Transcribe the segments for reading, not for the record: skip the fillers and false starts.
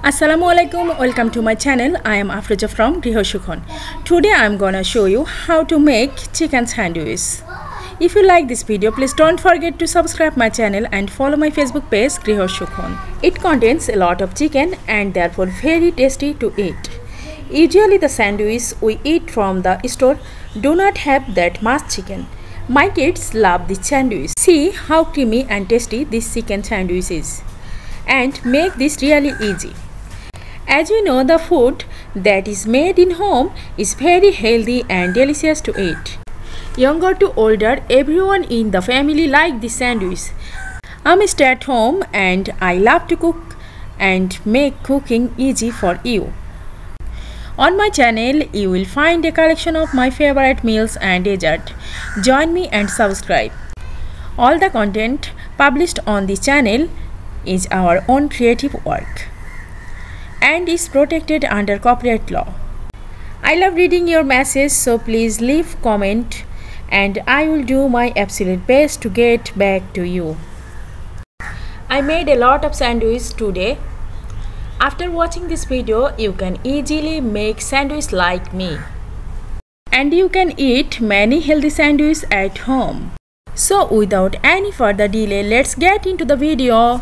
Assalamualaikum, welcome to my channel. I am Afroja from Grihosukhon. Today I am gonna show you how to make chicken sandwich. If you like this video, please don't forget to subscribe my channel and follow my Facebook page Grihosukhon. It contains a lot of chicken and therefore very tasty to eat. Usually the sandwich we eat from the store do not have that much chicken. My kids love this sandwich. See how creamy and tasty this chicken sandwich is. And make this really easy. As we know, the food that is made in home is very healthy and delicious to eat. Younger to older, everyone in the family like this sandwich. I'm stay at home and I love to cook and make cooking easy for you. On my channel, you will find a collection of my favorite meals and dessert. Join me and subscribe. All the content published on this channel is our own creative work and is protected under copyright law. I love reading your message, so please leave comment and I will do my absolute best to get back to you. I made a lot of sandwiches today. After watching this video, you can easily make sandwich like me. And you can eat many healthy sandwiches at home. So without any further delay, let's get into the video.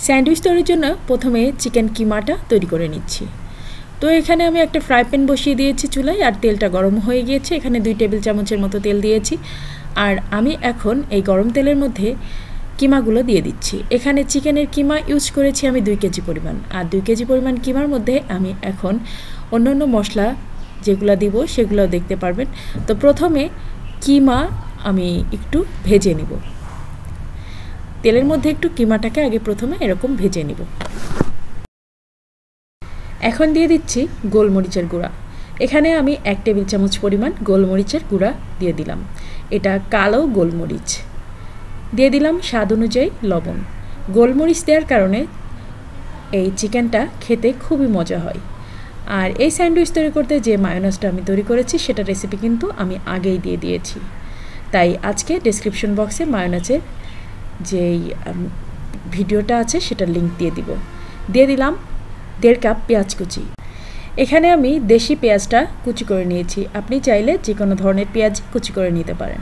Sandwich তৈরির জন্য প্রথমে chicken কিমাটা তৈরি করে নিচ্ছি। তো এখানে আমি একটা ফ্রাই প্যান বসিয়ে দিয়েছি চুলায় আর তেলটা গরম হয়ে গিয়েছে। এখানে 2 টেবিল চামচের মতো তেল দিয়েছি আর আমি এখন এই গরম তেলের মধ্যে কিমাগুলো দিয়ে দিচ্ছি। এখানে চিকেনের কিমা ইউজ করেছি আমি 2 কেজি পরিমাণ। আর 2 কেজি পরিমাণ কিমার মধ্যে আমি এখন অন্যান্য মশলা যেগুলো দিব সেগুলো দেখতে পারবেন। তো প্রথমে কিমা আমি একটু ভেজে নিব। তেলের মধ্যে একটু কিমাটাকে আগে প্রথমে এরকম ভেজে নিব। এখন দিয়ে দিচ্ছি গোলমরিচের গুঁড়া। এখানে আমি 1 টেবিল চামচ পরিমাণ গোলমরিচের গুঁড়া দিয়ে দিলাম। এটা কালো গোলমরিচ। দিয়ে দিলাম স্বাদ অনুযায়ী লবণ। গোলমরিচ দেওয়ার কারণে এই চিকেনটা খেতে খুবই মজা হয়। আর এই স্যান্ডউইচ তৈরি করতে যে মায়োনেজটা আমি তৈরি করেছি সেটা রেসিপি কিন্তু আমি আগেই দিয়ে দিয়েছি। তাই আজকে ডেসক্রিপশন বক্সে মায়োনেজের যেই ভিডিওটা আছে সেটার লিংক দিয়ে দিব। দিয়ে দিলাম 1.5 কাপ পেঁয়াজ কুচি। এখানে আমি দেশি পেঁয়াজটা কুচি করে নিয়েছি। আপনি চাইলে যে কোনো ধরনের পেঁয়াজ কুচি করে নিতে পারেন।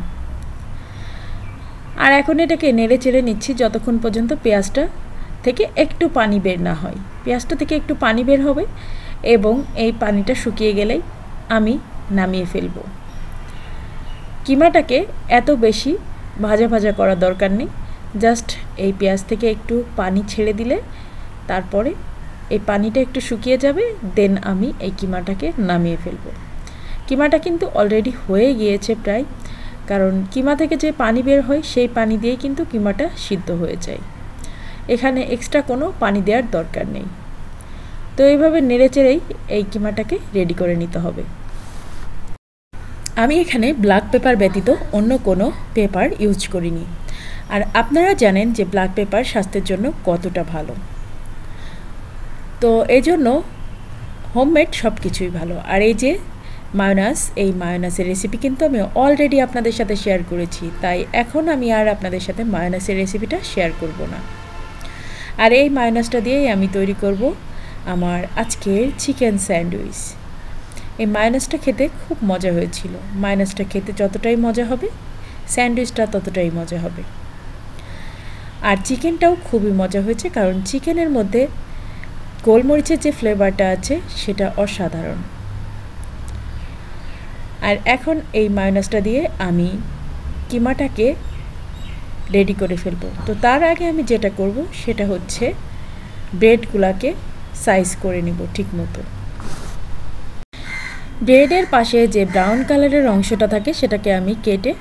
আর এখন এটাকে নেড়ে চেড়ে নিচ্ছি যতক্ষণ পর্যন্ত পেঁয়াজটা থেকে একটু পানি বের না হয়। পেঁয়াজটা থেকে একটু পানি বের হবে এবং এই পানিটা শুকিয়ে গেলেই আমি নামিয়ে ফেলব। কিমাটাকে এত বেশি ভাজা ভাজা করার দরকার নেই। জাস্ট এই পেঁয়াজ থেকে একটু পানি ছেড়ে দিলে তারপরে এই পানিটা একটু শুকিয়ে যাবে, দেন আমি এই কিমাটাকে নামিয়ে ফেলব। কিমাটা কিন্তু অলরেডি হয়ে গিয়েছে প্রায়, কারণ কিমা থেকে যে পানি বের হয় সেই পানি দিয়েই কিন্তু কিমাটা সিদ্ধ হয়ে যায়। এখানে এক্সট্রা কোনো পানি দেওয়ার দরকার নেই। তো এইভাবে নেড়েচেড়েই এই কিমাটাকে রেডি করে নিতে হবে। আমি এখানে ব্ল্যাক পেপার ব্যতীত অন্য কোনো পেপার ইউজ করিনি। আর আপনারা জানেন যে ব্ল্যাক পেপার স্বাস্থ্যের জন্য কতটা ভালো। তো এই জন্য হোমমেড সব কিছুই ভালো। আর এই যে মায়োনেজ, এই মায়োনেজের রেসিপি কিন্তু আমি অলরেডি আপনাদের সাথে শেয়ার করেছি, তাই এখন আমি আর আপনাদের সাথে মায়োনেজের রেসিপিটা শেয়ার করব না। আর এই মায়োনেজটা দিয়েই আমি তৈরি করব আমার আজকের চিকেন স্যান্ডউইচ। এই মায়োনেজটা খেতে খুব মজা হয়েছিল। মায়োনেজটা খেতে যতটাই মজা হবে স্যান্ডউইচটা ততটাই মজা হবে। আর চিকেনটাও খুবই মজা হয়েছে, কারণ চিকেনের মধ্যে গোলমরিচের যে ফ্লেভারটা আছে সেটা অসাধারণ। আর এখন এই মায়োনেজটা দিয়ে আমি কিমাটাকে রেডি করে ফেলব। তো তার আগে আমি যেটা করব সেটা হচ্ছে ব্রেডগুলোকে সাইজ করে নিব ঠিক মতো। ব্রেডের পাশে যে ব্রাউন কালারের অংশটা থাকে সেটাকে আমি কেটে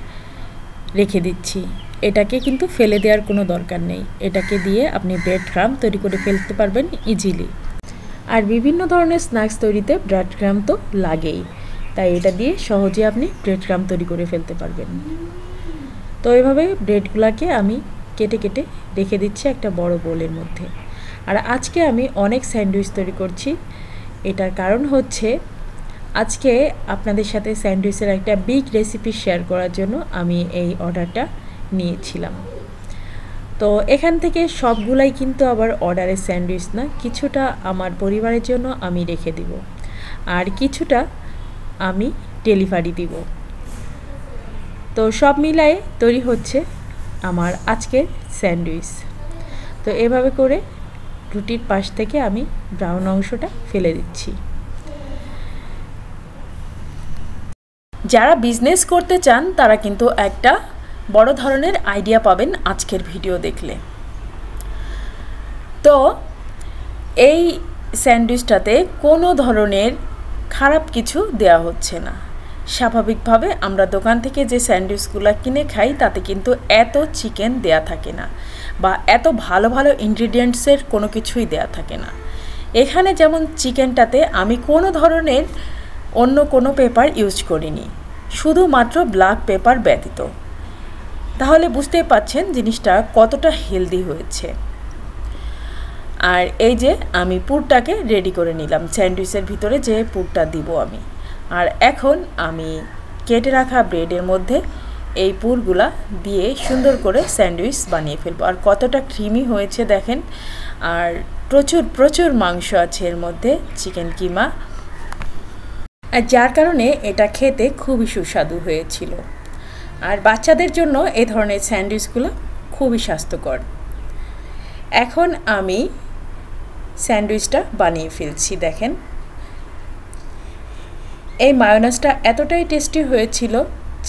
রেখে দিচ্ছি। এটাকে কিন্তু ফেলে দেওয়ার কোনো দরকার নেই। এটাকে দিয়ে আপনি ব্রেড ক্রাম্ব তৈরি করে ফেলতে পারবেন ইজিলি। আর বিভিন্ন ধরনের স্ন্যাক্স তৈরিতে ব্রেড ক্রাম্ব তো লাগেই, তাই এটা দিয়ে সহজে আপনি ব্রেড ক্রাম্ব তৈরি করে ফেলতে পারবেন। তো এইভাবে ব্রেডগুলোকে আমি কেটে কেটে রেখে দিচ্ছি একটা বড় বোলের মধ্যে। আর আজকে আমি অনেক স্যান্ডউইচ তৈরি করছি। এটার কারণ হচ্ছে আজকে আপনাদের সাথে স্যান্ডউইচের একটা বিগ রেসিপি শেয়ার করার জন্য আমি এই অর্ডারটা নিয়েছিলাম। তো এখান থেকে সবগুলাই কিন্তু আবার অর্ডারের স্যান্ডউইচ না, কিছুটা আমার পরিবারের জন্য আমি রেখে দিব আর কিছুটা আমি ডেলিভারি দিব। তো সব মিলায়ে তৈরি হচ্ছে আমার আজকের স্যান্ডউইচ। তো এভাবে করে রুটির পাশ থেকে আমি ব্রাউন অংশটা ফেলে দিচ্ছি। যারা বিজনেস করতে চান তারা কিন্তু একটা বড় ধরনের আইডিয়া পাবেন আজকের ভিডিও দেখলে। তো এই স্যান্ডউইচটাতে কোনো ধরনের খারাপ কিছু দেয়া হচ্ছে না। স্বাভাবিকভাবে আমরা দোকান থেকে যে স্যান্ডউইচগুলো কিনে খাই তাতে কিন্তু এত চিকেন দেয়া থাকে না বা এত ভালো ভালো ইনগ্রিডিয়েন্টসের কোনো কিছুই দেয়া থাকে না। এখানে যেমন চিকেনটাতে আমি কোনো ধরনের অন্য কোনো পেপার ইউজ করিনি, শুধুমাত্র ব্ল্যাক পেপার ব্যতীত। তাহলে বুঝতেই পাচ্ছেন জিনিসটা কতটা হেলদি হয়েছে। আর এই যে আমি পুরটাকে রেডি করে নিলাম, স্যান্ডউইচের ভিতরে যে পুরটা দিব আমি। আর এখন আমি কেটে রাখা ব্রেডের মধ্যে এই পুরগুলা দিয়ে সুন্দর করে স্যান্ডউইচ বানিয়ে ফেলবো। আর কতটা ক্রিমি হয়েছে দেখেন, আর প্রচুর প্রচুর মাংস আছে এর মধ্যে, চিকেন কিমা, আর যার কারণে এটা খেতে খুবই সুস্বাদু হয়েছিল। আর বাচ্চাদের জন্য এই ধরনের স্যান্ডউইচগুলো খুবই স্বাস্থ্যকর। এখন আমি স্যান্ডউইচটা বানিয়ে ফেলছি। দেখেন এই মায়োনেজটা এতটাই টেস্টি হয়েছিল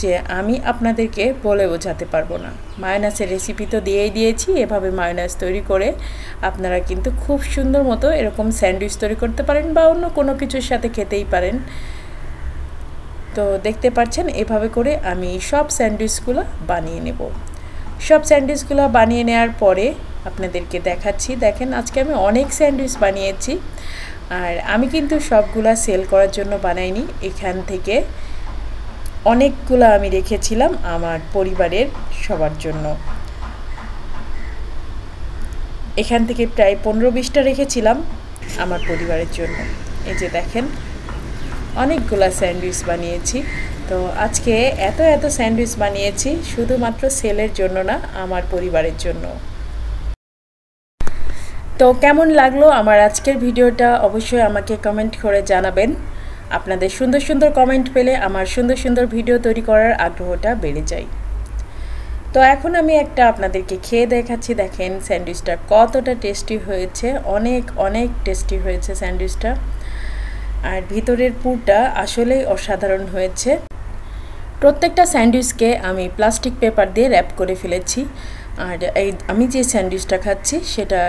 যে আমি আপনাদেরকে বলে বোঝাতে পারবো না। মায়োনেজের রেসিপি তো দিয়েই দিয়েছি, এভাবে মায়োনেজ তৈরি করে আপনারা কিন্তু খুব সুন্দর মতো এরকম স্যান্ডউইচ তৈরি করতে পারেন বা অন্য কোনো কিছুর সাথে খেতেই পারেন। তো দেখতে পাচ্ছেন এভাবে করে আমি সব স্যান্ডউইচগুলো বানিয়ে নেব। সব স্যান্ডউইচগুলো বানিয়ে নেওয়ার পরে আপনাদেরকে দেখাচ্ছি। দেখেন আজকে আমি অনেক স্যান্ডউইচ বানিয়েছি, আর আমি কিন্তু সবগুলা সেল করার জন্য বানাইনি। এখান থেকে অনেকগুলো আমি রেখেছিলাম আমার পরিবারের সবার জন্য। এখান থেকে প্রায় 15-20টা রেখেছিলাম আমার পরিবারের জন্য। এই যে দেখেন অনেকগুলা স্যান্ডউইচ বানিয়েছি। তো আজকে এত এত স্যান্ডউইচ বানিয়েছি শুধুমাত্র সেলের জন্য না, আমার পরিবারের জন্য। তো কেমন লাগলো আমার আজকের ভিডিওটা অবশ্যই আমাকে কমেন্ট করে জানাবেন। আপনাদের সুন্দর সুন্দর কমেন্ট পেলে আমার সুন্দর সুন্দর ভিডিও তৈরি করার আগ্রহটা বেড়ে যায়। তো এখন আমি একটা আপনাদেরকে খেয়ে দেখাচ্ছি। দেখেন স্যান্ডউইচটা কতটা টেস্টি হয়েছে, অনেক অনেক টেস্টি হয়েছে স্যান্ডউইচটা। আর ভিতরের পুরটা আসলেই অসাধারণ হয়েছে। প্রত্যেকটা স্যান্ডউইচকে আমি প্লাস্টিক পেপার দিয়ে র্যাপ করে ফেলেছি। আর এই আমি যে স্যান্ডউইচটা খাচ্ছি সেটা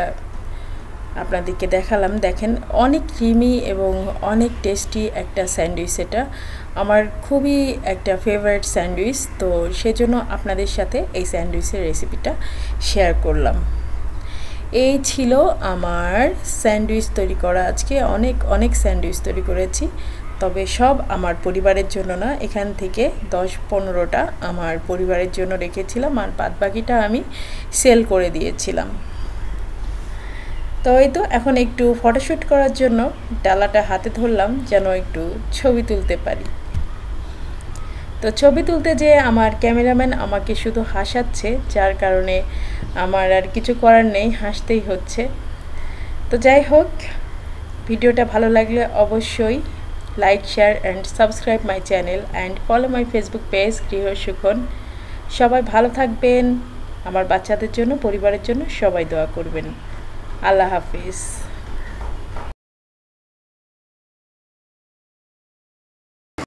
আপনাদেরকে দেখালাম। দেখেন অনেক ক্রিমি এবং অনেক টেস্টি একটা স্যান্ডউইচ। এটা আমার খুবই একটা ফেভারিট স্যান্ডউইচ, তো সেজন্য আপনাদের সাথে এই স্যান্ডউইচের রেসিপিটা শেয়ার করলাম। এই ছিল আমার স্যান্ডউইচ তৈরি করা। আজকে অনেক অনেক স্যান্ডউইচ তৈরি করেছি, তবে সব আমার পরিবারের জন্য না। এখান থেকে 10-15টা আমার পরিবারের জন্য রেখেছিলাম, আর বাদবাকিটা আমি সেল করে দিয়েছিলাম। তো এই তো এখন একটু ফটোশ্যুট করার জন্য ডালাটা হাতে ধরলাম যেন একটু ছবি তুলতে পারি। তো ছবি তুলতে যে আমার ক্যামেরাম্যান আমাকে শুধু হাসাচ্ছে, যার কারণে আমার আর কিছু করার নেই, হাসতেই হচ্ছে। তো যাই হোক, ভিডিওটা ভালো লাগলে অবশ্যই like, share and subscribe my channel and follow my Facebook page Grihasukhan. সবাই ভালো থাকবেন, আমার বাচ্চাদের জন্য, পরিবারের জন্য সবাই দোয়া করবেন। আল্লাহ হাফিজ।